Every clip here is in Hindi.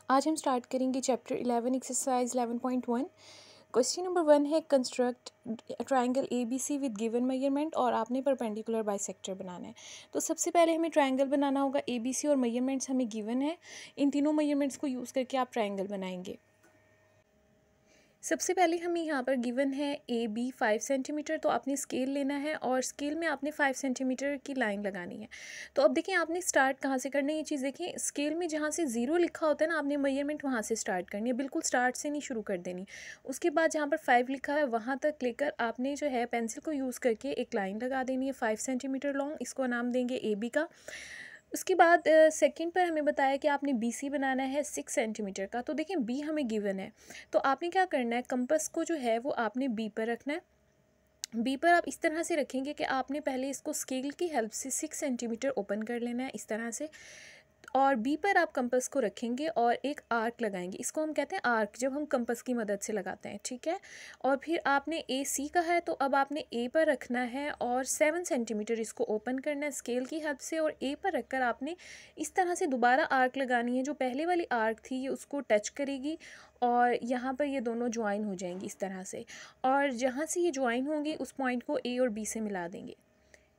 आज हम स्टार्ट करेंगे चैप्टर 11 एक्सरसाइज 11.1। क्वेश्चन नंबर 1 है construct triangle A B C with given measurement और आपने परपेंडिकुलर बाइसेक्टर बनाना है। तो सबसे पहले हमें ट्राइंगल बनाना होगा ए बी सी और मेजरमेंट्स हमें गिवन है। इन तीनों मेजरमेंट्स को यूज़ करके आप ट्राइंगल बनाएंगे। सबसे पहले हमें यहाँ पर गिवन है ए बी 5 सेंटीमीटर, तो आपने स्केल लेना है और स्केल में आपने 5 सेंटीमीटर की लाइन लगानी है। तो अब देखिए आपने स्टार्ट कहाँ से करना है, ये चीज़ देखिए स्केल में जहाँ से 0 लिखा होता है ना, आपने मेजरमेंट वहाँ से स्टार्ट करनी है, बिल्कुल स्टार्ट से नहीं शुरू कर देनी। उसके बाद जहाँ पर 5 लिखा है वहाँ तक लेकर आपने जो है पेंसिल को यूज़ करके एक लाइन लगा देनी है 5 सेंटीमीटर लॉन्ग, इसको नाम देंगे ए बी का। उसके बाद सेकंड पर हमें बताया कि आपने बी सी बनाना है 6 सेंटीमीटर का। तो देखिए बी हमें गिवन है, तो आपने क्या करना है, कंपास को जो है वो आपने बी पर रखना है। बी पर आप इस तरह से रखेंगे कि आपने पहले इसको स्केल की हेल्प से 6 सेंटीमीटर ओपन कर लेना है इस तरह से, और बी पर आप कंपास को रखेंगे और एक आर्क लगाएंगे। इसको हम कहते हैं आर्क, जब हम कंपास की मदद से लगाते हैं, ठीक है। और फिर आपने ए सी का है, तो अब आपने ए पर रखना है और 7 सेंटीमीटर इसको ओपन करना है स्केल की हेल्प से, और ए पर रखकर आपने इस तरह से दोबारा आर्क लगानी है। जो पहले वाली आर्क थी ये उसको टच करेगी और यहाँ पर ये दोनों ज्वाइन हो जाएंगी इस तरह से, और जहाँ से ये ज्वाइन होंगी उस पॉइंट को ए और बी से मिला देंगे,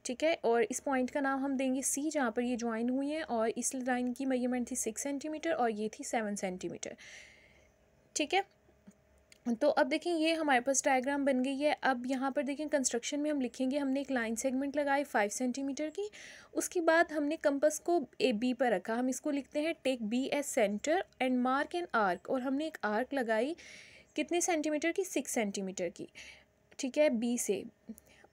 ठीक है। और इस पॉइंट का नाम हम देंगे सी, जहाँ पर ये ज्वाइन हुई है, और इस लाइन की मेजरमेंट थी 6 सेंटीमीटर और ये थी 7 सेंटीमीटर, ठीक है। तो अब देखें ये हमारे पास डायग्राम बन गई है। अब यहाँ पर देखें कंस्ट्रक्शन में हम लिखेंगे, हमने एक लाइन सेगमेंट लगाई 5 सेंटीमीटर की। उसके बाद हमने कंपास को ए बी पर रखा, हम इसको लिखते हैं take B as centre and mark an arc, और हमने एक आर्क लगाई कितने सेंटीमीटर की, 6 सेंटीमीटर की, ठीक है, बी से।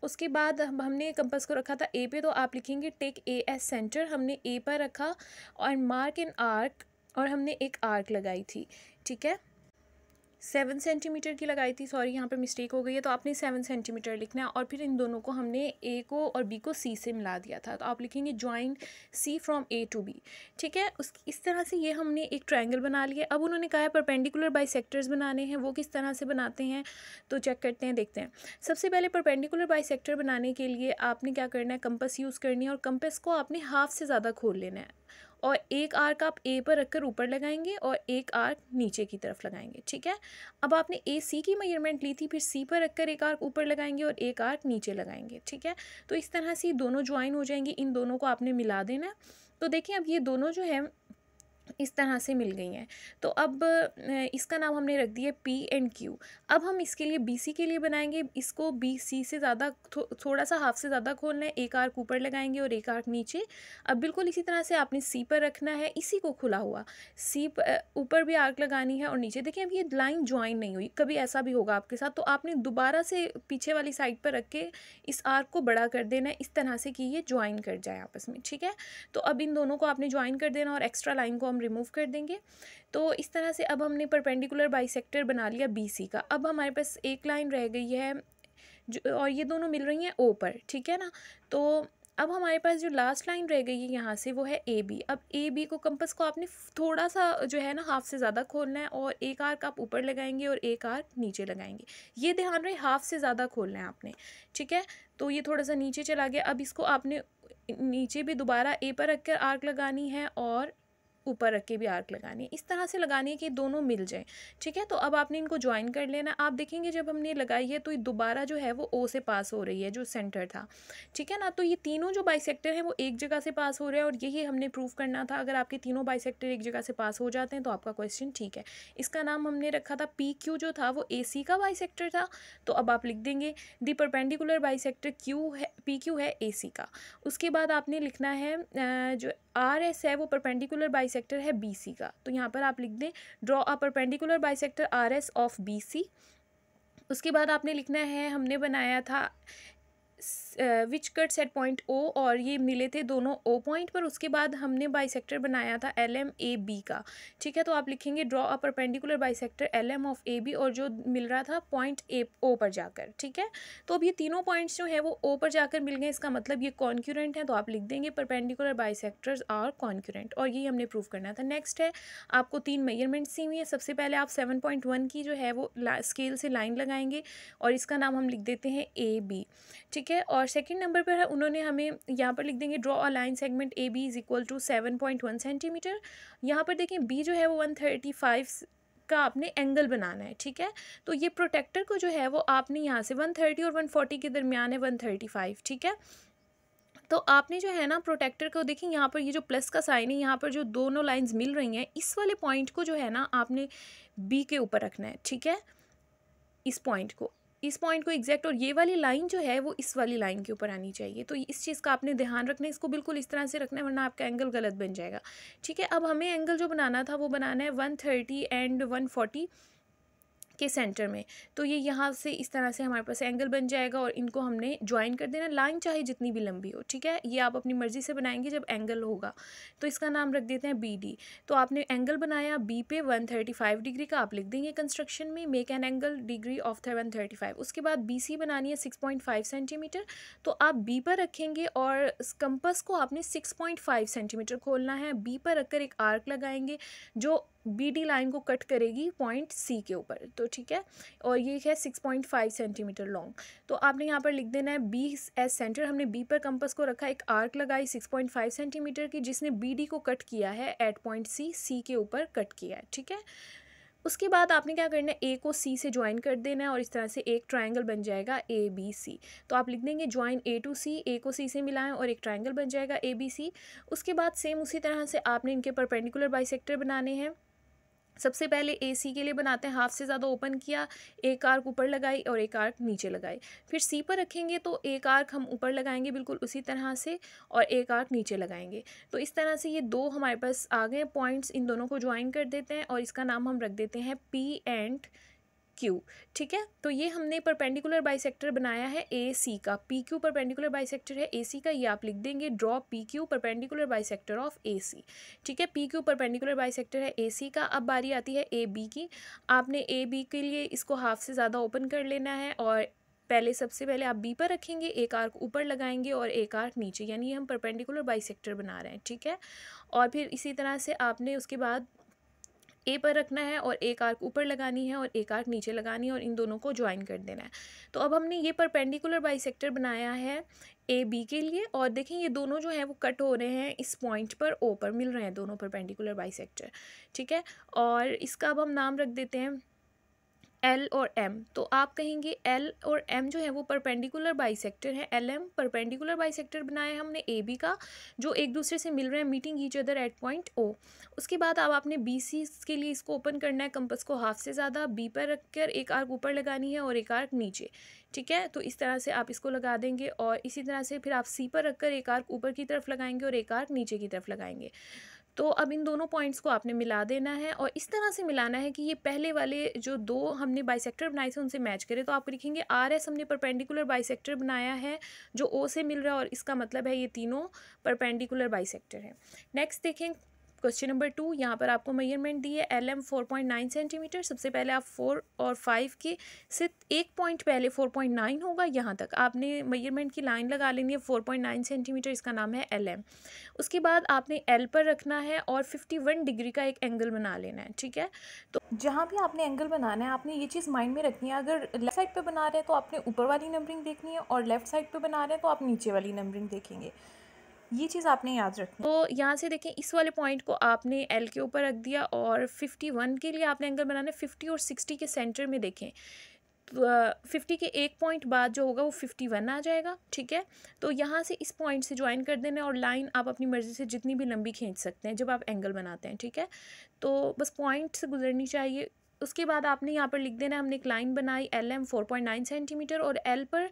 उसके बाद हमने कंपास को रखा था ए पे, तो आप लिखेंगे टेक ए एज सेंटर, हमने ए पर रखा और मार्क एन आर्क, और हमने एक आर्क लगाई थी, ठीक है, 7 सेंटीमीटर की लगाई थी, सॉरी यहाँ पर मिस्टेक हो गई है, तो आपने 7 सेंटीमीटर लिखना है। और फिर इन दोनों को हमने ए को और बी को सी से मिला दिया था, तो आप लिखेंगे join C from A to B, ठीक है। इस तरह से ये हमने एक ट्रायंगल बना लिया। अब उन्होंने कहा है परपेंडिकुलर बाइसेक्टर्स बनाने हैं, वो किस तरह से बनाते हैं तो चेक करते हैं, देखते हैं। सबसे पहले परपेंडिकुलर बाइसेक्टर बनाने के लिए आपने क्या करना है, कंपास यूज़ करनी है, और कंपास को आपने हाफ से ज़्यादा खोल लेना है, और एक आर्क आप ए पर रखकर ऊपर लगाएंगे और एक आर्क नीचे की तरफ लगाएंगे, ठीक है। अब आपने ए सी की मेजरमेंट ली थी, फिर सी पर रखकर एक आर्क ऊपर लगाएंगे और एक आर्क नीचे लगाएंगे, ठीक है। तो इस तरह से दोनों ज्वाइन हो जाएंगे, इन दोनों को आपने मिला देना है। तो देखिए अब ये दोनों जो है इस तरह से मिल गई हैं। तो अब इसका नाम हमने रख दिया पी एंड क्यू। अब हम इसके लिए बी सी के लिए बनाएंगे, इसको बी सी से ज़्यादा थोड़ा सा हाफ से ज़्यादा खोलना है, एक आर्क ऊपर लगाएंगे और एक आर्क नीचे। अब बिल्कुल इसी तरह से आपने सी पर रखना है, इसी को खुला हुआ सी ऊपर भी आर्क लगानी है और नीचे। देखिए अब ये लाइन ज्वाइन नहीं हुई, कभी ऐसा भी होगा आपके साथ, तो आपने दोबारा से पीछे वाली साइड पर रख के इस आर्क को बड़ा कर देना है इस तरह से कि ये ज्वाइन कर जाए आपस में, ठीक है। तो अब इन दोनों को आपने ज्वाइन कर देना और एक्स्ट्रा लाइन को हम रिमूव कर देंगे। तो इस तरह से अब हमने परपेंडिकुलर बाइसेक्टर बना लिया बी सी का। अब हमारे पास एक लाइन रह गई है जो, और ये दोनों मिल रही हैं ओ पर, ठीक है ना। तो अब हमारे पास जो लास्ट लाइन रह गई है यहाँ से वो है ए बी। अब ए बी को कंपास को आपने थोड़ा सा जो है ना हाफ से ज़्यादा खोलना है, और एक आर्क आप ऊपर लगाएंगे और एक आर्क नीचे लगाएंगे। ये ध्यान रहे हाफ से ज़्यादा खोलना है आपने, ठीक है। तो ये थोड़ा सा नीचे चला गया। अब इसको आपने नीचे भी दोबारा ए पर रखकर आर्क लगानी है और ऊपर रख के भी आर्क लगानी है, इस तरह से लगानी है कि दोनों मिल जाएं, ठीक है। तो अब आपने इनको ज्वाइन कर लेना। आप देखेंगे जब हमने लगाई है तो ये दोबारा जो है वो ओ से पास हो रही है, जो सेंटर था, ठीक है ना। तो ये तीनों जो बाइसेक्टर हैं वो एक जगह से पास हो रहे हैं, और यही हमने प्रूव करना था। अगर आपके तीनों बाइसेक्टर एक जगह से पास हो जाते हैं तो आपका क्वेश्चन ठीक है। इसका नाम हमने रखा था पी क्यू, जो था वो ए सी का बाइसेक्टर था। तो अब आप लिख देंगे द परपेंडिकुलर बाइसेक्टर क्यू है, पी क्यू है ए सी का। उसके बाद आपने लिखना है जो आर एस है वो परपेंडिकुलर बाइसेक्टर है बी सी का। तो यहाँ पर आप लिख दें draw a perpendicular bisector R S of B C. उसके बाद आपने लिखना है, हमने बनाया था which cuts at point O, और ये मिले थे दोनों ओ पॉइंट पर। उसके बाद हमने बाइसेक्टर बनाया था एल एम ए बी का, ठीक है। तो आप लिखेंगे draw a perpendicular bisector L M of A B, और जो मिल रहा था पॉइंट ए ओ पर जाकर, ठीक है। तो अब ये तीनों पॉइंट्स जो है वो ओ पर जाकर मिल गए, इसका मतलब ये कॉन्क्यूरेंट है। तो आप लिख देंगे परपेंडिकुलर बाइसेक्टर्स आर कॉन्क्यूरेंट, और ये हमने प्रूव करना था। नेक्स्ट है आपको 3 मेजरमेंट्स दी हुई है। सबसे पहले आप 7.1 की जो है वो स्केल से लाइन लगाएंगे, और इसका नाम हम लिख देते हैं ए बी, ठीक है। और और सेकंड नंबर पर है उन्होंने हमें यहाँ पर लिख देंगे draw a line segment A B is equal to 7.1 centimetre. यहाँ पर देखें बी जो है वो 135 का आपने एंगल बनाना है, ठीक है। तो ये प्रोटेक्टर को जो है वो आपने यहाँ से 130 और 140 के दरमियान है 135, ठीक है। तो आपने जो है ना प्रोटेक्टर को देखें यहाँ पर ये जो प्लस का साइन है, यहाँ पर जो दोनों लाइंस मिल रही हैं, इस वाले पॉइंट को जो है ना आपने बी के ऊपर रखना है, ठीक है। इस पॉइंट को एग्जैक्ट, और ये वाली लाइन जो है वो इस वाली लाइन के ऊपर आनी चाहिए। तो इस चीज़ का आपने ध्यान रखना है, इसको बिल्कुल इस तरह से रखना है वरना आपका एंगल गलत बन जाएगा, ठीक है। अब हमें एंगल जो बनाना था वो बनाना है 130 एंड 140 के सेंटर में। तो ये यहाँ से इस तरह से हमारे पास एंगल बन जाएगा और इनको हमने ज्वाइन कर देना, लाइन चाहे जितनी भी लंबी हो, ठीक है। ये आप अपनी मर्ज़ी से बनाएंगे जब एंगल होगा। तो इसका नाम रख देते हैं बी डी। तो आपने एंगल बनाया बी पे 135 डिग्री का, आप लिख देंगे कंस्ट्रक्शन में make an angle degree of 135। उसके बाद बी सी बनानी है 6.5 सेंटीमीटर। तो आप बी पर रखेंगे और कंपस को आपने 6.5 सेंटीमीटर खोलना है। बी पर रखकर एक आर्क लगाएंगे जो बी डी लाइन को कट करेगी पॉइंट सी के ऊपर, तो ठीक है। और ये है 6.5 सेंटीमीटर लॉन्ग। तो आपने यहाँ पर लिख देना है बी एस सेंटर। हमने बी पर कंपस को रखा, एक आर्क लगाई 6.5 सेंटीमीटर की जिसने बी डी को कट किया है एट पॉइंट सी, सी के ऊपर कट किया है, ठीक है। उसके बाद आपने क्या करना है, ए को सी से ज्वाइन कर देना है और इस तरह से एक ट्रायंगल बन जाएगा ए बी सी। तो आप लिख देंगे ज्वाइन ए टू सी, ए को सी से मिलाएं और एक ट्रायंगल बन जाएगा ए बी सी। उसके बाद सेम उसी तरह से आपने इनके परपेंडिकुलर बाइसेक्टर बनाने हैं। सबसे पहले ए सी के लिए बनाते हैं, हाफ से ज़्यादा ओपन किया, एक आर्क ऊपर लगाई और एक आर्क नीचे लगाई। फिर सी पर रखेंगे तो एक आर्क हम ऊपर लगाएंगे बिल्कुल उसी तरह से और एक आर्क नीचे लगाएंगे। तो इस तरह से ये दो हमारे पास आ गए पॉइंट्स, इन दोनों को ज्वाइन कर देते हैं और इसका नाम हम रख देते हैं पी एंड क्यू, ठीक है। तो ये हमने परपेंडिकुलर बाइसेक्टर बनाया है ए सी का, पी क्यू परपेंडिकुलर बाइसेक्टर है ए सी का। ये आप लिख देंगे draw P Q perpendicular bisector of A C, ठीक है। पी क्यू परपेंडिकुलर बाइसेक्टर है ए सी का। अब बारी आती है ए बी की। आपने ए बी के लिए इसको हाफ से ज़्यादा ओपन कर लेना है और सबसे पहले आप बी पर रखेंगे, एक आर्क ऊपर लगाएंगे और एक आर्क नीचे, यानी ये हम परपेंडिकुलर बाइसेक्टर बना रहे हैं, ठीक है। और फिर इसी तरह से आपने उसके बाद ए पर रखना है और एक आर्क ऊपर लगानी है और एक आर्क नीचे लगानी है और इन दोनों को ज्वाइन कर देना है। तो अब हमने ये परपेंडिकुलर बाइसेक्टर बनाया है ए बी के लिए और देखें ये दोनों जो हैं वो कट हो रहे हैं इस पॉइंट पर ओ पर, मिल रहे हैं दोनों परपेंडिकुलर बाइसेक्टर, ठीक है। और इसका अब हम नाम रख देते हैं एल और एम। तो आप कहेंगे एल और एम जो है वो परपेंडिकुलर बाइसेक्टर है। एल एम परपेंडिकुलर बाइसेक्टर बनाया है हमने ए बी का, जो एक दूसरे से मिल रहे हैं, meeting each other at point O. उसके बाद अब आपने बी सी के लिए इसको ओपन करना है, कंपस को हाफ से ज़्यादा बी पर रखकर एक आर्क ऊपर लगानी है और एक आर्क नीचे, ठीक है। तो इस तरह से आप इसको लगा देंगे और इसी तरह से फिर आप सी पर रखकर एक आर्क ऊपर की तरफ लगाएंगे और एक आर्क नीचे की तरफ लगाएंगे। तो अब इन दोनों पॉइंट्स को आपने मिला देना है और इस तरह से मिलाना है कि ये पहले वाले जो दो हमने बाइसेक्टर बनाए थे उनसे मैच करें। तो आप लिखेंगे आर एस हमने परपेंडिकुलर बाइसेक्टर बनाया है जो ओ से मिल रहा है और इसका मतलब है ये तीनों परपेंडिकुलर बाइसेक्टर हैं। नेक्स्ट देखें क्वेश्चन नंबर 2, यहाँ पर आपको मेजरमेंट दी है एल एम 4.9 सेंटीमीटर। सबसे पहले आप 4 और 5 के से एक पॉइंट पहले 4.9 होगा, यहाँ तक आपने मेजरमेंट की लाइन लगा लेनी है 4.9 सेंटीमीटर, इसका नाम है एल एम। उसके बाद आपने एल पर रखना है और 51 डिग्री का एक एंगल बना लेना है, ठीक है। तो जहाँ भी आपने एंगल बनाना है आपने ये चीज़ माइंड में रखनी है, अगर लेफ्ट साइड पे बना रहे हैं तो आपने ऊपर वाली नंबरिंग देखनी है और लेफ्ट साइड पे बना रहे हैं तो आप नीचे वाली नंबरिंग देखेंगे, ये चीज़ आपने याद रखनी है। तो यहाँ से देखें इस वाले पॉइंट को आपने एल के ऊपर रख दिया और 51 के लिए आपने एंगल बनाना है। 50 और 60 के सेंटर में देखें, 50 के एक पॉइंट बाद जो होगा वो 51 आ जाएगा, ठीक है। तो यहाँ से इस पॉइंट से ज्वाइन कर देना और लाइन आप अपनी मर्ज़ी से जितनी भी लंबी खींच सकते हैं जब आप एंगल बनाते हैं, ठीक है। तो बस पॉइंट से गुजरनी चाहिए। उसके बाद आपने यहाँ पर लिख देना है हमने एक लाइन बनाई एल एम 4.9 सेंटीमीटर और एल पर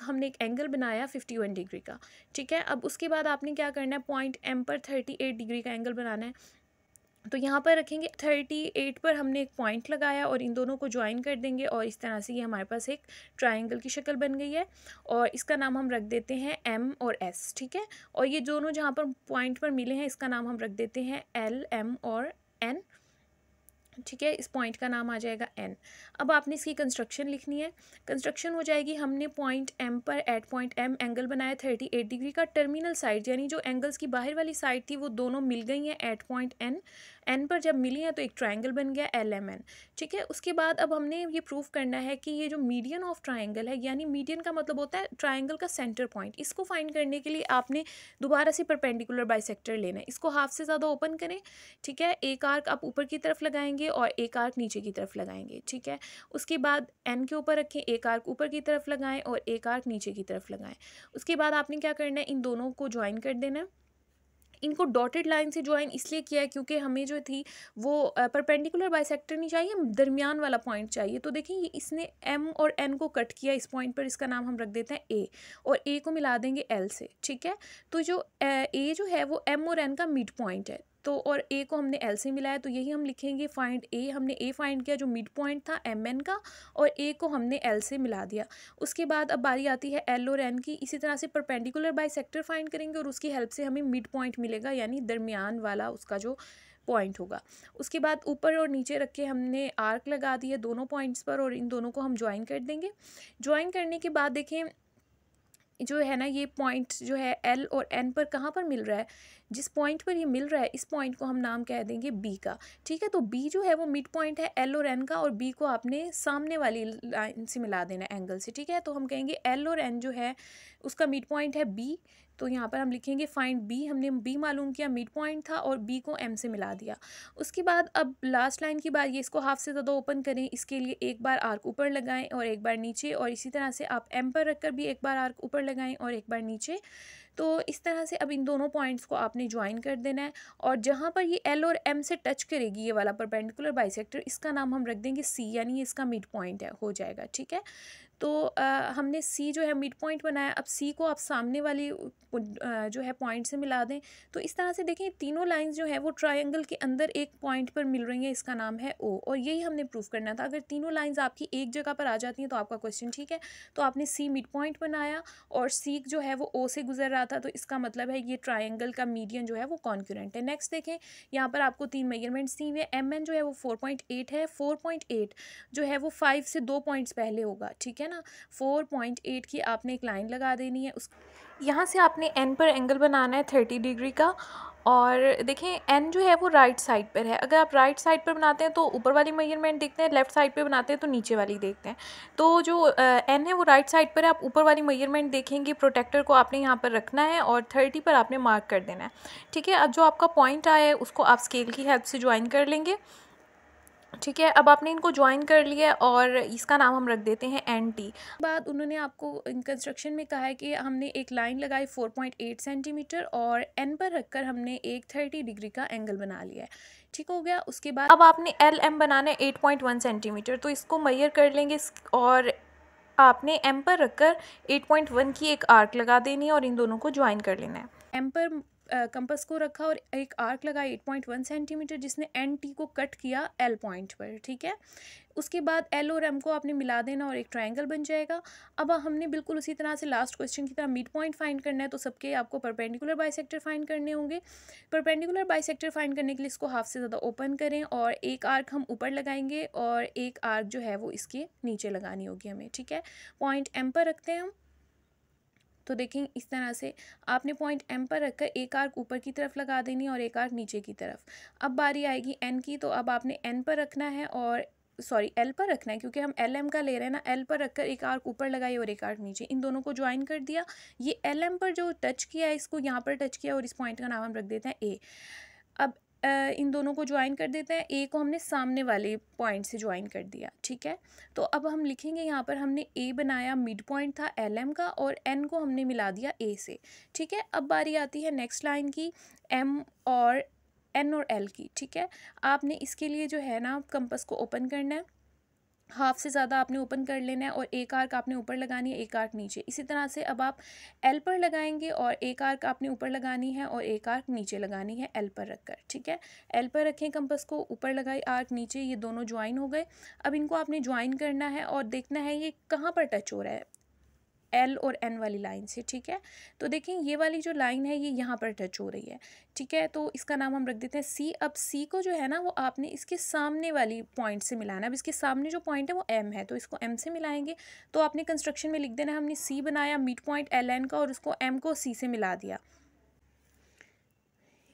हमने एक एंगल बनाया 51 डिग्री का, ठीक है। अब उसके बाद आपने क्या करना है, पॉइंट एम पर 38 डिग्री का एंगल बनाना है। तो यहाँ पर रखेंगे 38 पर हमने एक पॉइंट लगाया और इन दोनों को ज्वाइन कर देंगे और इस तरह से ये हमारे पास एक ट्रायंगल की शक्ल बन गई है और इसका नाम हम रख देते हैं एम और एस, ठीक है। और ये दोनों जहाँ पर पॉइंट पर मिले हैं इसका नाम हम रख देते हैं एल एम और एन। ठीक है, इस पॉइंट का नाम आ जाएगा एन। अब आपने इसकी कंस्ट्रक्शन लिखनी है। कंस्ट्रक्शन हो जाएगी, हमने पॉइंट एम पर एट पॉइंट एम एंगल बनाया 38 डिग्री का। टर्मिनल साइड यानी जो एंगल्स की बाहर वाली साइड थी वो दोनों मिल गई हैं एट पॉइंट एन। एन पर जब मिली हैं तो एक ट्राइंगल बन गया एल एम एन। ठीक है, उसके बाद अब हमने ये प्रूव करना है कि ये जो मीडियन ऑफ ट्राइंगल है, यानी मीडियन का मतलब होता है ट्राइंगल का सेंटर पॉइंट, इसको फाइंड करने के लिए आपने दोबारा से परपेंडिकुलर बाइसेक्टर लेना है। इसको हाफ से ज़्यादा ओपन करें। ठीक है, एक आर्क आप ऊपर की तरफ लगाएंगे और एक आर्क नीचे की तरफ लगाएंगे। ठीक है, उसके बाद एन के ऊपर रखें, एक आर्क ऊपर की तरफ लगाएं और एक आर्क नीचे की तरफ लगाएं। उसके बाद आपने क्या करना है, इन दोनों को ज्वाइन कर देना है। इनको डॉटेड लाइन से ज्वाइन इसलिए किया है क्योंकि हमें जो थी वो परपेंडिकुलर बाइसेक्टर नहीं चाहिए, दरमियान वाला पॉइंट चाहिए। तो देखिए ये इसने एम और एन को कट किया इस पॉइंट पर, इसका नाम हम रख देते हैं ए, और ए को मिला देंगे एल से। ठीक है, तो जो ए जो है वो एम और एन का मिड पॉइंट है, तो और ए को हमने एल से मिलाया, तो यही हम लिखेंगे फाइंड ए। हमने ए फाइंड किया जो मिड पॉइंट था एम एन का, और ए को हमने एल से मिला दिया। उसके बाद अब बारी आती है एल और एन की। इसी तरह से परपेंडिकुलर बाइसेक्टर फाइंड करेंगे और उसकी हेल्प से हमें मिड पॉइंट मिलेगा, यानी दरमियान वाला उसका जो पॉइंट होगा। उसके बाद ऊपर और नीचे रख के हमने आर्क लगा दिए दोनों पॉइंट्स पर, और इन दोनों को हम ज्वाइन कर देंगे। ज्वाइन करने के बाद देखें जो है ना, ये पॉइंट जो है एल और एन पर कहाँ पर मिल रहा है, जिस पॉइंट पर ये मिल रहा है इस पॉइंट को हम नाम कह देंगे बी का। ठीक है, तो बी जो है वो मिड पॉइंट है एल और एन का, और बी को आपने सामने वाली लाइन से मिला देना एंगल से। ठीक है, तो हम कहेंगे एल और एन जो है उसका मिड पॉइंट है बी, तो यहाँ पर हम लिखेंगे फाइंड बी। हमने बी मालूम किया, मिड पॉइंट था, और बी को एम से मिला दिया। उसके बाद अब लास्ट लाइन की बात, ये इसको हाफ से ज़्यादा ओपन करें। इसके लिए एक बार आर्क ऊपर लगाएं और एक बार नीचे, और इसी तरह से आप एम पर रखकर भी एक बार आर्क ऊपर लगाएं और एक बार नीचे। तो इस तरह से अब इन दोनों पॉइंट्स को आपने ज्वाइन कर देना है, और जहाँ पर ये एल और एम से टच करेगी ये वाला परपेंडिकुलर बाइसेक्टर, इसका नाम हम रख देंगे सी, यानी ये इसका मिड पॉइंट है हो जाएगा। ठीक है, तो हमने सी जो है मिड पॉइंट बनाया। अब सी को आप सामने वाली जो है पॉइंट से मिला दें। तो इस तरह से देखें तीनों लाइंस जो है वो ट्रायंगल के अंदर एक पॉइंट पर मिल रही हैं, इसका नाम है ओ, और यही हमने प्रूफ करना था। अगर तीनों लाइंस आपकी एक जगह पर आ जाती हैं तो आपका क्वेश्चन ठीक है। तो आपने सी मिड पॉइंट बनाया और सी जो है वो ओ से गुजर रहा था, तो इसका मतलब है ये ट्राइंगल का मीडियन जो है वो कॉन्क्यूरेंट है। नेक्स्ट देखें, यहाँ पर आपको 3 मेजरमेंट्स दी हुई है। एम एन जो है वो 4.8 है। 4.8 जो है वो 5 से 2 पॉइंट्स पहले होगा। ठीक है ना, 4.8 की आपने एक लाइन लगा देनी है। उस यहाँ से आपने एन पर एंगल बनाना है 30 डिग्री का, और देखें एन जो है वो राइट साइड पर है। अगर आप राइट साइड पर बनाते हैं तो ऊपर वाली मेजरमेंट देखते हैं, लेफ्ट साइड पे बनाते हैं तो नीचे वाली देखते हैं। तो जो एन है वो राइट साइड पर है, आप ऊपर वाली मेजरमेंट देखेंगे। प्रोटेक्टर को आपने यहाँ पर रखना है और 30 पर आपने मार्क कर देना है। ठीक है, अब जो आपका पॉइंट आया है उसको आप स्केल की हेल्प से ज्वाइन कर लेंगे। ठीक है, अब आपने इनको ज्वाइन कर लिया और इसका नाम हम रख देते हैं एन टी। बाद उन्होंने आपको कंस्ट्रक्शन में कहा है कि हमने एक लाइन लगाई 4.8 सेंटीमीटर, और एन पर रखकर हमने एक 30 डिग्री का एंगल बना लिया है। ठीक हो गया। उसके बाद अब आपने एल एम बनाना है 8.1 सेंटीमीटर, तो इसको मेजर कर लेंगे और आपने एम पर रखकर 8.1 की एक आर्क लगा देनी है और इन दोनों को ज्वाइन कर लेना है। एम पर कंपस को रखा और एक आर्क लगा 8.1 सेंटीमीटर, जिसने एन टी को कट किया एल पॉइंट पर। ठीक है, उसके बाद एल और एम को आपने मिला देना और एक ट्रायंगल बन जाएगा। अब हमने बिल्कुल उसी तरह से लास्ट क्वेश्चन की तरह मिड पॉइंट फाइंड करना है, तो सबके आपको परपेंडिकुलर बाइसेक्टर फाइंड करने होंगे। परपेंडिकुलर बाइसेक्टर फाइंड करने के लिए इसको हाफ से ज़्यादा ओपन करें और एक आर्क हम ऊपर लगाएंगे और एक आर्क जो है वो इसके नीचे लगानी होगी हमें। ठीक है, पॉइंट एम पर रखते हैं हम। तो देखें इस तरह से आपने पॉइंट एम पर रखकर एक आर्क ऊपर की तरफ लगा देनी और एक आर्क नीचे की तरफ। अब बारी आएगी एन की, तो अब आपने एन पर रखना है और सॉरी एल पर रखना है, क्योंकि हम एल एम का ले रहे हैं ना। एल पर रखकर एक आर्क ऊपर लगाई और एक आर्क नीचे, इन दोनों को ज्वाइन कर दिया। ये एल एम पर जो टच किया है इसको यहाँ पर टच किया और इस पॉइंट का नाम हम रख देते हैं ए। अब इन दोनों को ज्वाइन कर देते हैं। ए को हमने सामने वाले पॉइंट से ज्वाइन कर दिया। ठीक है, तो अब हम लिखेंगे यहाँ पर हमने ए बनाया, मिड पॉइंट था एल एम का, और एन को हमने मिला दिया ए से। ठीक है, अब बारी आती है नेक्स्ट लाइन की, एम और एन और एल की। ठीक है, आपने इसके लिए जो है ना कंपस को ओपन करना है, हाफ से ज़्यादा आपने ओपन कर लेना है और एक आर्क आपने ऊपर लगानी है, एक आर्क नीचे। इसी तरह से अब आप एल पर लगाएंगे और एक आर्क आपने ऊपर लगानी है और एक आर्क नीचे लगानी है एल पर रखकर। ठीक है, एल पर रखें कंपस को, ऊपर लगाई आर्क नीचे, ये दोनों ज्वाइन हो गए। अब इनको आपने ज्वाइन करना है और देखना है ये कहाँ पर टच हो रहा है। एल और एन वाली लाइन से, ठीक है। तो देखें ये वाली जो लाइन है ये यहाँ पर टच हो रही है, ठीक है। तो इसका नाम हम रख देते हैं सी। अब सी को जो है ना वो आपने इसके सामने वाली पॉइंट से मिलाना है। अब इसके सामने जो पॉइंट है वो एम है, तो इसको एम से मिलाएंगे। तो आपने कंस्ट्रक्शन में लिख देना है हमने सी बनाया मिड पॉइंट एल एन का और उसको एम को सी से मिला दिया।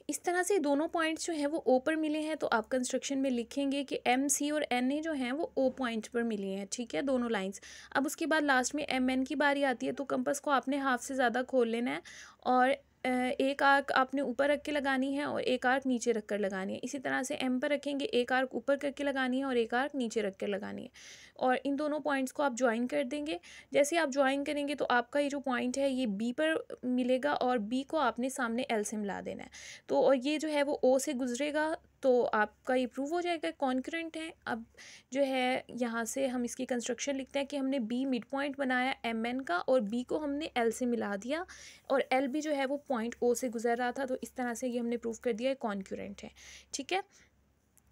इस तरह से दोनों पॉइंट्स जो हैं वो ओ पर मिले हैं, तो आप कंस्ट्रक्शन में लिखेंगे कि एम सी और एन ए जो हैं वो ओ पॉइंट पर मिले हैं, ठीक है, दोनों लाइंस। अब उसके बाद लास्ट में एम एन की बारी आती है, तो कंपास को आपने हाफ से ज़्यादा खोल लेना है और एक आर्क आपने ऊपर रख के लगानी है और एक आर्क नीचे रख कर लगानी है। इसी तरह से एम पर रखेंगे, एक आर्क ऊपर करके लगानी है और एक आर्क नीचे रख कर लगानी है। और इन दोनों पॉइंट्स को आप ज्वाइन कर देंगे। जैसे आप ज्वाइन करेंगे तो आपका ये जो पॉइंट है ये बी पर मिलेगा और बी को आपने सामने एल से मिला देना है। तो और ये जो है वो ओ से गुजरेगा, तो आपका ये प्रूव हो जाएगा कॉन्करेंट है। अब जो है यहाँ से हम इसकी कंस्ट्रक्शन लिखते हैं कि हमने बी मिड पॉइंट बनाया एम एन का और बी को हमने एल से मिला दिया और एल भी जो है वो पॉइंट ओ से गुजर रहा था, तो इस तरह से ये हमने प्रूव कर दिया है कॉन्करेंट है, ठीक है।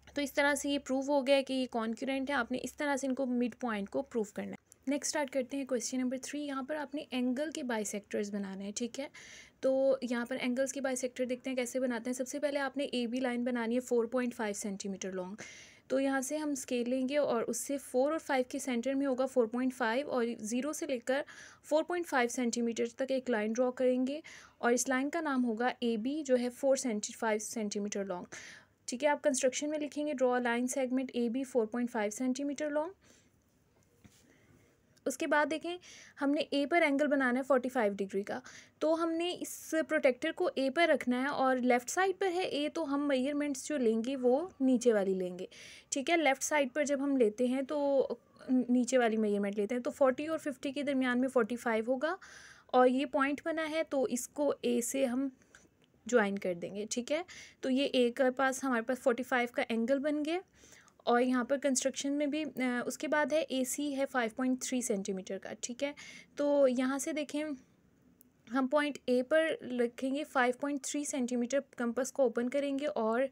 तो इस तरह से ये प्रूव हो गया कि ये कॉन्करेंट है। आपने इस तरह से इनको मिड पॉइंट को प्रूव करना है। नेक्स्ट स्टार्ट करते हैं क्वेश्चन नंबर 3। यहाँ पर आपने एंगल के बाइसेक्टर्स बनाने हैं, ठीक है। तो यहाँ पर एंगल्स के बाइसेक्टर देखते हैं कैसे बनाते हैं। सबसे पहले आपने ए बी लाइन बनानी है 4.5 सेंटीमीटर लॉन्ग। तो यहाँ से हम स्केल लेंगे और उससे 4 और 5 के सेंटर में होगा 4.5 और 0 से लेकर 4.5 सेंटीमीटर तक एक लाइन ड्रॉ करेंगे और इस लाइन का नाम होगा ए बी जो है 5 सेंटीमीटर लॉन्ग, ठीक है। आप कंस्ट्रक्शन में लिखेंगे draw line segment A B 4.5 centimetre long. उसके बाद देखें हमने ए पर एंगल बनाना है 45 डिग्री का, तो हमने इस प्रोटेक्टर को ए पर रखना है और लेफ़्ट साइड पर है ए, तो हम मेजरमेंट्स जो लेंगे वो नीचे वाली लेंगे, ठीक है। लेफ़्ट साइड पर जब हम लेते हैं तो नीचे वाली मेजरमेंट लेते हैं, तो 40 और 50 के दरमियान में 45 होगा और ये पॉइंट बना है तो इसको ए से हम ज्वाइन कर देंगे, ठीक है। तो ये ए के पास हमारे पास 45 का एंगल बन गया और यहाँ पर कंस्ट्रक्शन में भी उसके बाद है ए सी है 5.3 सेंटीमीटर का, ठीक है। तो यहाँ से देखें हम पॉइंट ए पर रखेंगे 5.3 सेंटीमीटर, कंपास को ओपन करेंगे और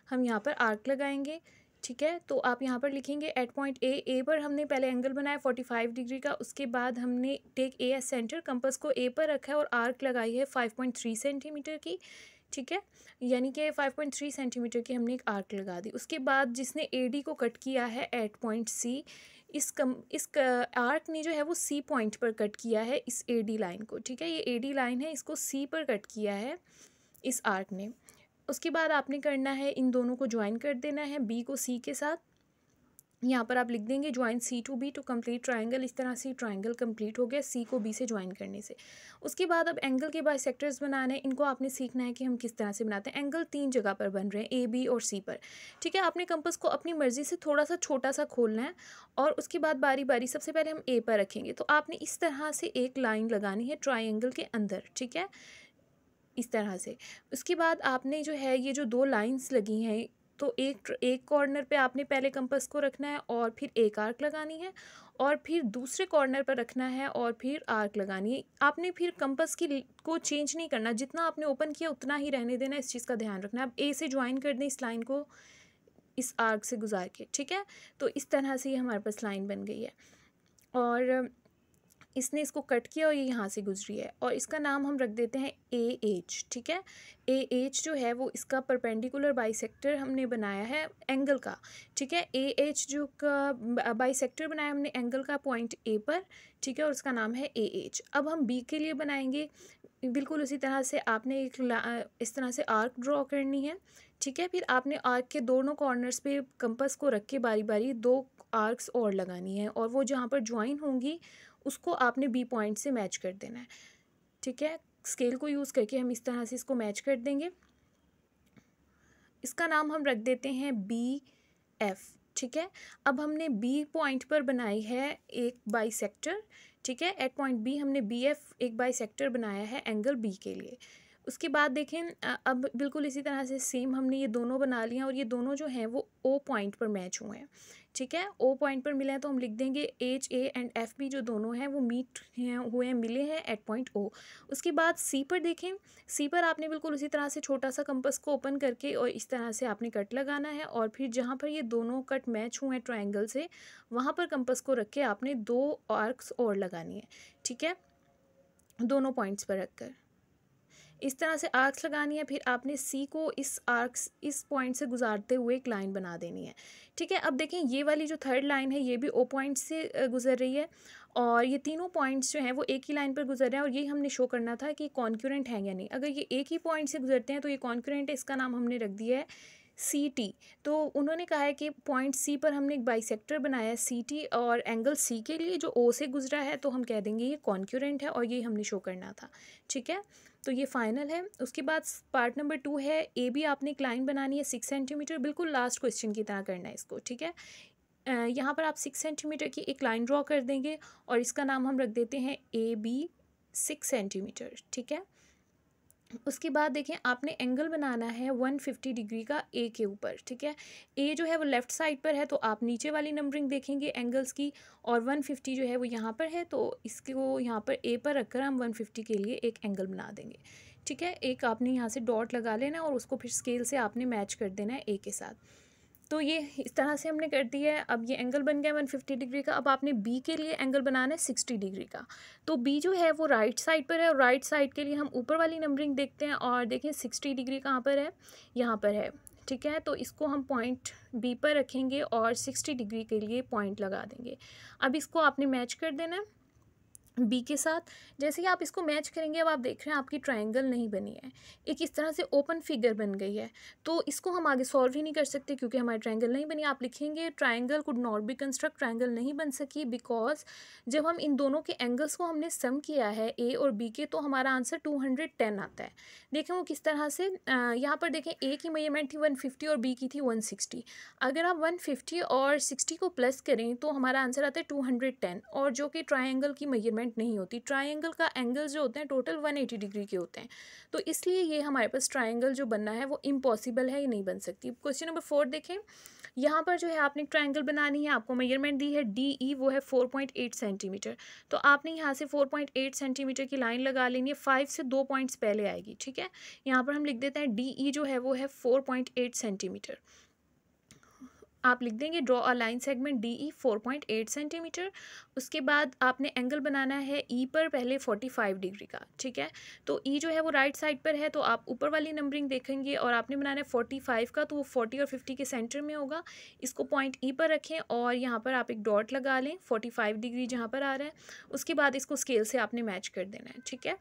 हम यहाँ पर आर्क लगाएंगे, ठीक है। तो आप यहाँ पर लिखेंगे एट पॉइंट ए पर हमने पहले एंगल बनाया 45 डिग्री का, उसके बाद हमने take A as centre, compass को ए पर रखा है और आर्क लगाई है 5.3 सेंटीमीटर की, ठीक है। यानी कि 5.3 सेंटीमीटर की हमने एक आर्क लगा दी। उसके बाद जिसने ए डी को कट किया है एट पॉइंट सी, इस आर्क ने जो है वो सी पॉइंट पर कट किया है इस ए डी लाइन को, ठीक है। ये ए डी लाइन है, इसको सी पर कट किया है इस आर्क ने। उसके बाद आपने करना है इन दोनों को ज्वाइन कर देना है, बी को सी के साथ। यहाँ पर आप लिख देंगे join C to B to complete triangle. इस तरह से ट्राइंगल कंप्लीट हो गया सी को बी से ज्वाइन करने से। उसके बाद अब एंगल के बाइसेक्टर्स बनाने हैं, इनको आपने सीखना है कि हम किस तरह से बनाते हैं। एंगल 3 जगह पर बन रहे हैं, ए बी और सी पर, ठीक है। आपने कंपास को अपनी मर्ज़ी से थोड़ा सा छोटा सा खोलना है और उसके बाद बारी बारी सबसे पहले हम ए पर रखेंगे, तो आपने इस तरह से एक लाइन लगानी है ट्राइंगल के अंदर, ठीक है, इस तरह से। उसके बाद आपने जो है ये जो 2 लाइंस लगी हैं, तो एक कॉर्नर पे आपने पहले कंपास को रखना है और फिर एक आर्क लगानी है और फिर दूसरे कॉर्नर पर रखना है और फिर आर्क लगानी है। आपने फिर कंपास को चेंज नहीं करना, जितना आपने ओपन किया उतना ही रहने देना, इस चीज़ का ध्यान रखना है। अब ए से ज्वाइन कर दें इस लाइन को इस आर्क से गुजार के, ठीक है। तो इस तरह से ये हमारे पास लाइन बन गई है और इसने इसको कट किया और ये यहाँ से गुजरी है और इसका नाम हम रख देते हैं ए एच, ठीक है। ए एच जो है वो इसका परपेंडिकुलर बाइसेक्टर हमने बनाया है एंगल का, ठीक है। ए एच जो का बाइसेक्टर बनाया हमने एंगल का पॉइंट ए पर, ठीक है, और उसका नाम है ए एच। अब हम बी के लिए बनाएंगे बिल्कुल उसी तरह से। आपने इस तरह से आर्क ड्रॉ करनी है, ठीक है। फिर आपने आर्क के दोनों कॉर्नर्स पे कंपास को रख के बारी बारी 2 आर्क्स और लगानी है और वो जहाँ पर ज्वाइन होंगी उसको आपने बी पॉइंट से मैच कर देना है, ठीक है। स्केल को यूज़ करके हम इस तरह से इसको मैच कर देंगे। इसका नाम हम रख देते हैं बी एफ, ठीक है। अब हमने बी पॉइंट पर बनाई है एक बाइसेक्टर, ठीक है। एट पॉइंट बी हमने बी एफ एक बाइसेक्टर बनाया है एंगल बी के लिए। उसके बाद देखें अब बिल्कुल इसी तरह से सेम हमने ये दोनों बना लिए और ये दोनों जो हैं वो ओ पॉइंट पर मैच हुए हैं, ठीक है। ओ पॉइंट पर मिले हैं तो हम लिख देंगे H A and F B जो दोनों हैं वो मीट हुए हैं, मिले हैं एट पॉइंट ओ। उसके बाद सी पर देखें, सी पर आपने बिल्कुल उसी तरह से छोटा सा कंपास को ओपन करके और इस तरह से आपने कट लगाना है और फिर जहाँ पर ये दोनों कट मैच हुए हैं ट्राइंगल से, वहाँ पर कंपास को रख के आपने 2 आर्क्स और लगानी है, ठीक है। दोनों पॉइंट्स पर रखकर इस तरह से आर्क्स लगानी है। फिर आपने सी को इस आर्क्स इस पॉइंट से गुजारते हुए एक लाइन बना देनी है। ठीक है, अब देखें ये वाली जो थर्ड लाइन है ये भी ओ पॉइंट से गुजर रही है और ये तीनों पॉइंट्स जो हैं वो एक ही लाइन पर गुजर रहे हैं और ये हमने शो करना था कि कॉन्क्यूरेंट है या नहीं। अगर ये एक ही पॉइंट से गुजरते हैं तो ये कॉन्क्यूरेंट है, इसका नाम हमने रख दिया है सी टी। तो उन्होंने कहा है कि पॉइंट सी पर हमने एक बाइसेक्टर बनाया है सी टी और एंगल सी के लिए जो ओ से गुजरा है तो हम कह देंगे ये कॉन्क्यूरेंट है और ये हमने शो करना था। ठीक है, तो ये फाइनल है। उसके बाद पार्ट नंबर 2 है ए बी, आपने एक लाइन बनानी है 6 सेंटीमीटर, बिल्कुल लास्ट क्वेश्चन की तरह करना है इसको। ठीक है, यहाँ पर आप 6 सेंटीमीटर की एक लाइन ड्रॉ कर देंगे और इसका नाम हम रख देते हैं ए बी 6 सेंटीमीटर। ठीक है, उसके बाद देखें आपने एंगल बनाना है 150 डिग्री का ए के ऊपर। ठीक है, ए जो है वो लेफ़्ट साइड पर है तो आप नीचे वाली नंबरिंग देखेंगे एंगल्स की और 150 जो है वो यहाँ पर है तो इसको यहाँ पर ए पर रखकर हम 150 के लिए एक एंगल बना देंगे। ठीक है, एक आपने यहाँ से डॉट लगा लेना और उसको फिर स्केल से आपने मैच कर देना है ए के साथ। तो ये इस तरह से हमने कर दिया है। अब ये एंगल बन गया 150 डिग्री का। अब आपने बी के लिए एंगल बनाना है 60 डिग्री का। तो बी जो है वो राइट साइड पर है और राइट साइड के लिए हम ऊपर वाली नंबरिंग देखते हैं और देखें 60 डिग्री कहाँ पर है, यहाँ पर है। ठीक है, तो इसको हम पॉइंट बी पर रखेंगे और 60 डिग्री के लिए पॉइंट लगा देंगे। अब इसको आपने मैच कर देना है बी के साथ। जैसे ही आप इसको मैच करेंगे अब आप देख रहे हैं आपकी ट्रायंगल नहीं बनी है, एक इस तरह से ओपन फिगर बन गई है। तो इसको हम आगे सॉल्व ही नहीं कर सकते क्योंकि हमारी ट्रायंगल नहीं बनी। आप लिखेंगे triangle could not be construct, triangle नहीं बन सकी बिकॉज जब हम इन दोनों के एंगल्स को हमने सम किया है ए और बी के तो हमारा आंसर 210 आता है। देखें वो किस तरह से, यहाँ पर देखें ए की मेजरमेंट थी 150 और बी की थी 160। अगर आप 150 और 60 को प्लस करें तो हमारा आंसर आता है 210 और जो कि ट्रायंगल की मेजरमेंट नहीं होती। ट्रायंगल का एंगल्स जो होते हैं टोटल 180 डिग्री के होते हैं तो इसलिए ये हमारे पास ट्रायंगल जो बनना है वो इम्पॉसिबल है, ये नहीं बन सकती। क्वेश्चन नंबर 4 देखें, यहाँ पर जो है आपने ट्रायंगल बनानी है, आपको मेजरमेंट दी है डी ई वो है 4.8 सेंटीमीटर। तो आपने यहाँ से 4.8 सेंटीमीटर की लाइन लगा लेनी है, 5 से 2 पॉइंट्स पहले आएगी। ठीक है, यहाँ पर हम लिख देते हैं डी ई जो है वो है 4.8 सेंटीमीटर। आप लिख देंगे draw a line segment D E 4.8 centimetre. उसके बाद आपने एंगल बनाना है ई पर पहले 45 डिग्री का। ठीक है, तो ई जो है वो राइट साइड पर है तो आप ऊपर वाली नंबरिंग देखेंगे और आपने बनाना है 45 का तो वो 40 और 50 के सेंटर में होगा। इसको पॉइंट ई पर रखें और यहाँ पर आप एक डॉट लगा लें 45 डिग्री जहाँ पर आ रहा है। उसके बाद इसको स्केल से आपने मैच कर देना है। ठीक है,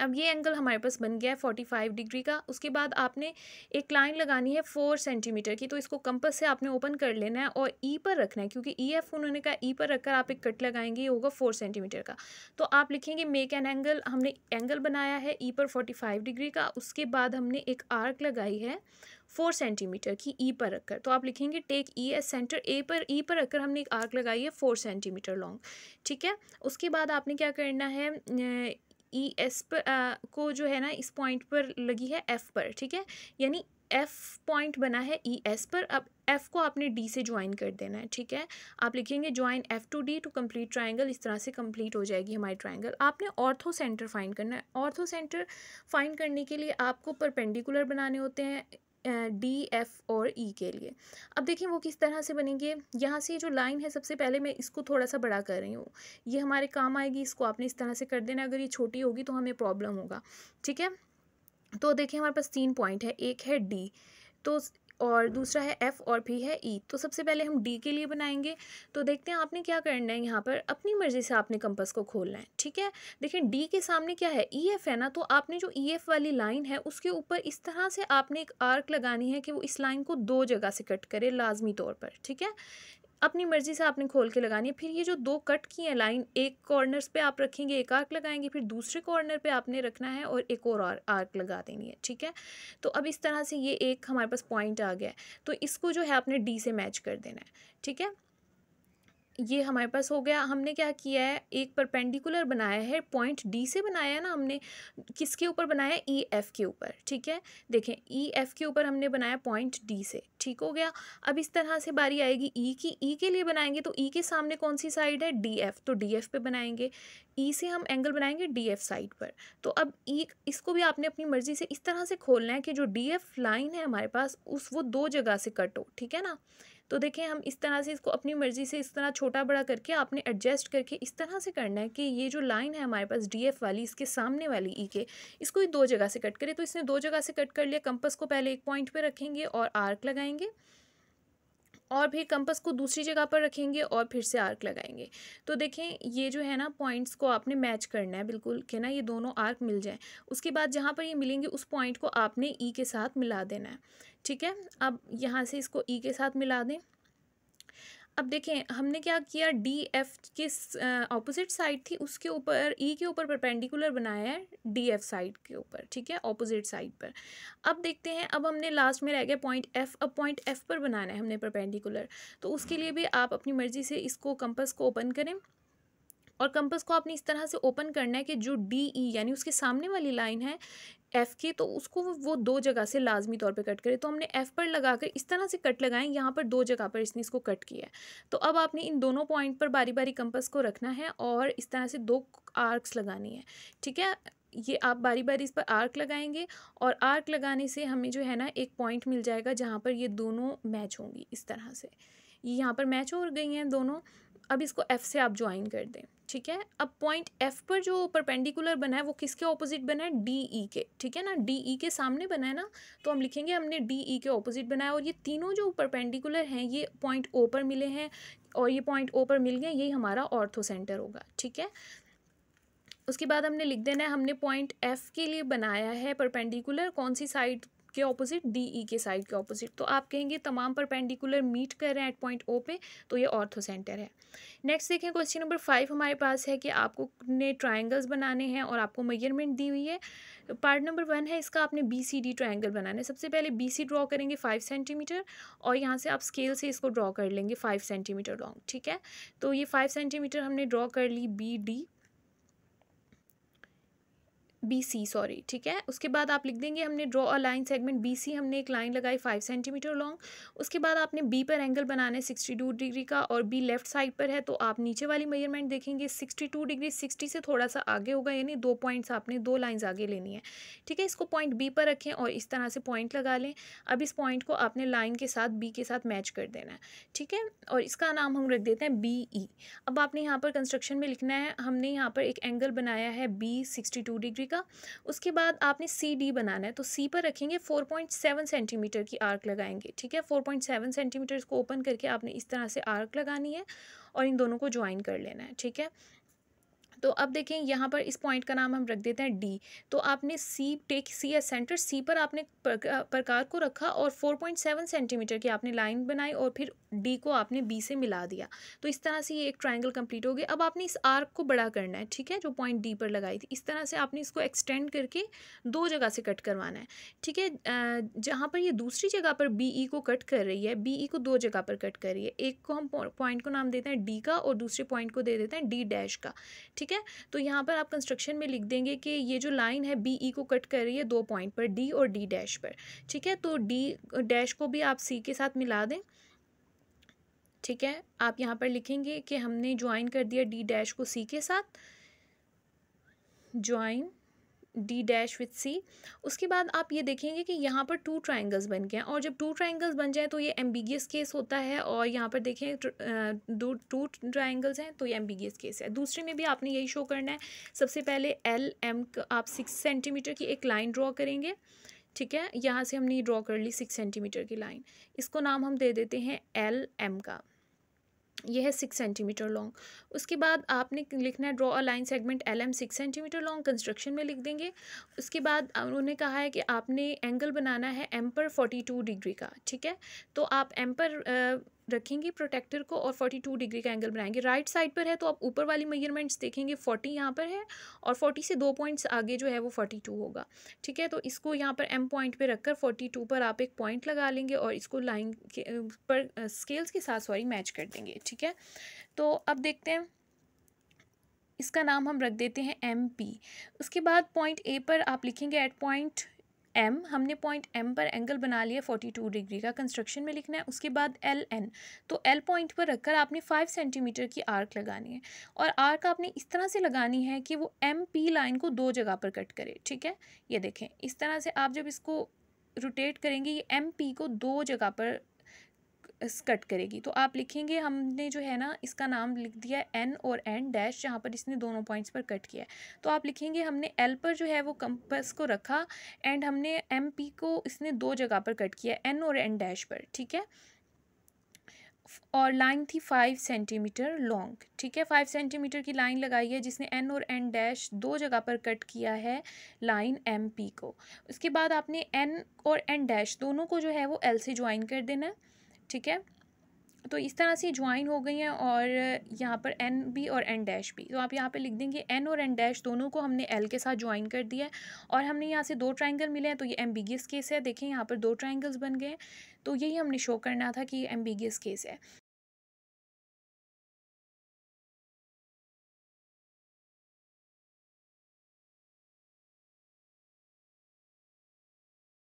अब ये एंगल हमारे पास बन गया है 45 डिग्री का। उसके बाद आपने एक लाइन लगानी है 4 सेंटीमीटर की तो इसको कंपास से आपने ओपन कर लेना है और ई पर रखना है क्योंकि ई एफ उन्होंने कहा ई पर रखकर आप एक कट लगाएंगे, ये होगा 4 सेंटीमीटर का। तो आप लिखेंगे मेक एन एंगल, हमने एंगल बनाया है ई पर 45 डिग्री का। उसके बाद हमने एक आर्क लगाई है 4 सेंटीमीटर की ई पर रखकर। तो आप लिखेंगे टेक ई एस सेंटर, ए पर ई पर रखकर हमने एक आर्क लगाई है 4 सेंटीमीटर लॉन्ग। ठीक है, उसके बाद आपने क्या करना है, ई एस पर को जो है ना इस पॉइंट पर लगी है एफ़ पर। ठीक है, यानी एफ़ पॉइंट बना है ई एस पर। अब एफ़ को आपने डी से ज्वाइन कर देना है। ठीक है, आप लिखेंगे join F to D to complete triangle. इस तरह से कंप्लीट हो जाएगी हमारी ट्रायंगल। आपने ऑर्थो सेंटर फाइंड करना है। ऑर्थो सेंटर फाइंड करने के लिए आपको परपेंडिकुलर बनाने होते हैं डी एफ और ई के लिए। अब देखिए वो किस तरह से बनेंगे। यहाँ से जो लाइन है सबसे पहले मैं इसको थोड़ा सा बड़ा कर रही हूँ, ये हमारे काम आएगी। इसको आपने इस तरह से कर देना, अगर ये छोटी होगी तो हमें प्रॉब्लम होगा। ठीक है, तो देखिए हमारे पास 3 पॉइंट है, एक है डी तो और दूसरा है एफ़ और फिर है ई। तो सबसे पहले हम डी के लिए बनाएंगे। तो देखते हैं आपने क्या करना है, यहाँ पर अपनी मर्ज़ी से आपने कंपास को खोलना है। ठीक है, देखिए डी के सामने क्या है, ई एफ़ है ना, तो आपने जो ई एफ़ वाली लाइन है उसके ऊपर इस तरह से आपने एक आर्क लगानी है कि वो इस लाइन को 2 जगह से कट करे लाजमी तौर पर। ठीक है, अपनी मर्ज़ी से आपने खोल के लगानी है। फिर ये जो 2 कट की हैं लाइन, एक कॉर्नर्स पे आप रखेंगे, एक आर्क लगाएंगे, फिर दूसरे कॉर्नर पे आपने रखना है और एक और आर्क लगा देनी है। ठीक है, तो अब इस तरह से ये एक हमारे पास पॉइंट आ गया है तो इसको जो है आपने डी से मैच कर देना है। ठीक है, ये हमारे पास हो गया। हमने क्या किया है, एक परपेंडिकुलर बनाया है, पॉइंट डी से बनाया है ना हमने, किसके ऊपर बनाया है, ई एफ़ के ऊपर। ठीक है, देखें ई एफ़ के ऊपर हमने बनाया पॉइंट डी से। ठीक हो गया, अब इस तरह से बारी आएगी ई की। ई के लिए बनाएंगे तो ई के सामने कौन सी साइड है, डी एफ़, तो डी एफ़ पे बनाएंगे। ई से हम एंगल बनाएंगे डी एफ़ साइड पर। तो अब ई इसको भी आपने अपनी मर्ज़ी से इस तरह से खोलना है कि जो डी एफ़ लाइन है हमारे पास वो 2 जगह से कट हो। ठीक है ना, तो देखें हम इस तरह से इसको अपनी मर्ज़ी से इस तरह छोटा बड़ा करके आपने एडजस्ट करके इस तरह से करना है कि ये जो लाइन है हमारे पास DF वाली, इसके सामने वाली ई के, इसको ही 2 जगह से कट करें। तो इसने 2 जगह से कट कर लिया। कंपास को पहले एक पॉइंट पे रखेंगे और आर्क लगाएंगे, और फिर कंपास को दूसरी जगह पर रखेंगे और फिर से आर्क लगाएंगे। तो देखें ये जो है ना पॉइंट्स को आपने मैच करना है बिल्कुल कि ना ये दोनों आर्क मिल जाएं। उसके बाद जहाँ पर ये मिलेंगे उस पॉइंट को आपने ई के साथ मिला देना है। ठीक है, अब यहाँ से इसको ई के साथ मिला दें। अब देखें हमने क्या किया, DF के ऑपोजिट साइड थी उसके ऊपर ई के ऊपर परपेंडिकुलर बनाया है DF साइड के ऊपर, ठीक है, ऑपोजिट साइड पर। अब देखते हैं, अब हमने लास्ट में रह गया पॉइंट F। अब पॉइंट F पर बनाना है हमने परपेंडिकुलर। तो उसके लिए भी आप अपनी मर्ज़ी से इसको कंपास को ओपन करें, और कंपास को आपने इस तरह से ओपन करना है कि जो DE यानी उसके सामने वाली लाइन है F की, तो उसको वो 2 जगह से लाजमी तौर पे कट करे। तो हमने F पर लगाकर इस तरह से कट लगाएं, यहाँ पर 2 जगह पर इसने इसको कट किया है। तो अब आपने इन दोनों पॉइंट पर बारी बारी कंपास को रखना है और इस तरह से 2 आर्क्स लगानी है। ठीक है, ये आप बारी बारी इस पर आर्क लगाएंगे, और आर्क लगाने से हमें जो है ना एक पॉइंट मिल जाएगा जहाँ पर ये दोनों मैच होंगी। इस तरह से ये यहाँ पर मैच हो गई हैं दोनों। अब इसको F से आप ज्वाइन कर दें। ठीक है, अब पॉइंट F पर जो परपेंडिकुलर बना है वो किसके ऑपोजिट बना है, DE के। ठीक है ना, DE के सामने बना है ना, तो हम लिखेंगे हमने DE के ऑपोजिट बनाया। और ये तीनों जो परपेंडिकुलर हैं ये पॉइंट O पर मिले हैं, और ये पॉइंट O पर मिल गए, यही हमारा ऑर्थो सेंटर होगा। ठीक है, उसके बाद हमने लिख देना है हमने पॉइंट F के लिए बनाया है परपेंडिकुलर कौन सी साइड के ऑपोजिट, DE के साइड के ऑपोजिट। तो आप कहेंगे तमाम परपेंडिकुलर मीट कर रहे हैं एट पॉइंट O पे, तो ये ऑर्थो सेंटर है। नेक्स्ट देखें, क्वेश्चन नंबर 5 हमारे पास है कि आपको ने ट्रायंगल्स बनाने हैं और आपको मेजरमेंट दी हुई है। पार्ट नंबर 1 है इसका, आपने BCD ट्रायंगल बनाना है। सबसे पहले BC ड्रॉ करेंगे 5 सेंटीमीटर, और यहाँ से आप स्केल से इसको ड्रॉ कर लेंगे 5 सेंटीमीटर लॉन्ग। ठीक है, तो ये 5 सेंटीमीटर हमने ड्रॉ कर ली BC सॉरी। ठीक है, उसके बाद आप लिख देंगे हमने draw a line segment BC, हमने एक लाइन लगाई 5 सेंटीमीटर लॉन्ग। उसके बाद आपने B पर एंगल बनाना है 62 डिग्री का, और B लेफ्ट साइड पर है, तो आप नीचे वाली मेजरमेंट देखेंगे 62 डिग्री 60 से थोड़ा सा आगे होगा, यानी 2 पॉइंट्स आपने 2 लाइन्स आगे लेनी है। ठीक है, इसको पॉइंट B पर रखें और इस तरह से पॉइंट लगा लें। अब इस पॉइंट को आपने लाइन के साथ B के साथ मैच कर देना है। ठीक है, और इसका नाम हम रख देते हैं BE। अब आपने यहाँ पर कंस्ट्रक्शन में लिखना है, हमने यहाँ पर एक एंगल बनाया है B 62 डिग्री का। उसके बाद आपने CD बनाना है, तो C पर रखेंगे 4.7 सेंटीमीटर की आर्क लगाएंगे। ठीक है, 4.7 सेंटीमीटर को ओपन करके आपने इस तरह से आर्क लगानी है और इन दोनों को ज्वाइन कर लेना है। ठीक है, तो अब देखें यहाँ पर इस पॉइंट का नाम हम रख देते हैं D। तो आपने take C as centre, C पर आपने प्रकार को रखा और 4.7 सेंटीमीटर की आपने लाइन बनाई, और फिर D को आपने B से मिला दिया। तो इस तरह से ये एक ट्रायंगल कंप्लीट हो गया। अब आपने इस आर्क को बड़ा करना है। ठीक है, जो पॉइंट D पर लगाई थी, इस तरह से आपने इसको एक्सटेंड करके 2 जगह से कट करवाना है। ठीक है, जहाँ पर ये दूसरी जगह पर BE को कट कर रही है, BE को 2 जगह पर कट कर रही है। एक को हम पॉइंट को नाम देते हैं D का, और दूसरे पॉइंट को दे देते हैं D डैश का। ठीक है, तो यहाँ पर आप कंस्ट्रक्शन में लिख देंगे कि ये जो लाइन है BE को कट कर रही है 2 पॉइंट पर, D और D डैश पर। ठीक है, तो D डैश को भी आप C के साथ मिला दें। ठीक है, आप यहाँ पर लिखेंगे कि हमने ज्वाइन कर दिया D डैश को C के साथ, join D dash with C। उसके बाद आप ये देखेंगे कि यहाँ पर 2 ट्राइंगल्स बन गए हैं, और जब 2 ट्राइंगल्स बन जाए तो ये एम्बिगियस केस होता है। और यहाँ पर देखें 2 ट्राइंगल्स हैं, तो ये एम्बिगियस केस है। दूसरे में भी आपने यही शो करना है। सबसे पहले LM आप 6 सेंटीमीटर की एक लाइन ड्रॉ करेंगे। ठीक है, यहाँ से हमने ड्रॉ कर ली 6 सेंटीमीटर की लाइन, इसको नाम हम दे देते हैं LM का। यह है 6 सेंटीमीटर लॉन्ग। उसके बाद आपने लिखना है draw a line segment LM 6 centimetre long, construction में लिख देंगे। उसके बाद उन्होंने कहा है कि आपने एंगल बनाना है M पर 42 डिग्री का। ठीक है, तो आप M पर रखेंगे प्रोटेक्टर को और 42 डिग्री का एंगल बनाएंगे। राइट साइड पर है तो आप ऊपर वाली मेजरमेंट्स देखेंगे 40 यहाँ पर है, और 40 से 2 पॉइंट्स आगे जो है वो 42 होगा। ठीक है, तो इसको यहाँ पर M पॉइंट पे रखकर 42 पर आप एक पॉइंट लगा लेंगे और इसको लाइन के पर स्केल्स के साथ मैच कर देंगे। ठीक है, तो अब देखते हैं, इसका नाम हम रख देते हैं MP। उसके बाद पॉइंट A पर आप लिखेंगे एट पॉइंट M, हमने पॉइंट M पर एंगल बना लिया 42 डिग्री का, कंस्ट्रक्शन में लिखना है। उसके बाद LN, तो L पॉइंट पर रखकर आपने 5 सेंटीमीटर की आर्क लगानी है, और आर्क आपने इस तरह से लगानी है कि वो MP लाइन को 2 जगह पर कट करे। ठीक है, ये देखें इस तरह से आप जब इसको रोटेट करेंगे ये MP को 2 जगह पर कट करेगी। तो आप लिखेंगे, हमने जो है ना इसका नाम लिख दिया है एन और एन डैश, जहाँ पर इसने दोनों पॉइंट्स पर कट किया है। तो आप लिखेंगे हमने एल पर जो है वो कंपास को रखा एंड हमने एम पी को इसने दो जगह पर कट किया, एन और एन डैश पर, ठीक है। और लाइन थी 5 सेंटीमीटर लॉन्ग, ठीक है। 5 सेंटीमीटर की लाइन लगाई है जिसने एन और एन डैश दो जगह पर कट किया है लाइन एम पी को। उसके बाद आपने एन और एन डैश दोनों को जो है वो एल से ज्वाइन कर देना है, ठीक है। तो इस तरह से ज्वाइन हो गई हैं और यहाँ पर एन भी और एन डैश भी। तो आप यहाँ पे लिख देंगे एन और एन डैश दोनों को हमने एल के साथ ज्वाइन कर दिया है और हमने यहाँ से दो ट्रायंगल मिले हैं। तो ये एम्बिगियस केस है, देखें यहाँ पर दो ट्रायंगल्स बन गए हैं। तो यही हमने शो करना था कि ये एम्बिगियस केस है।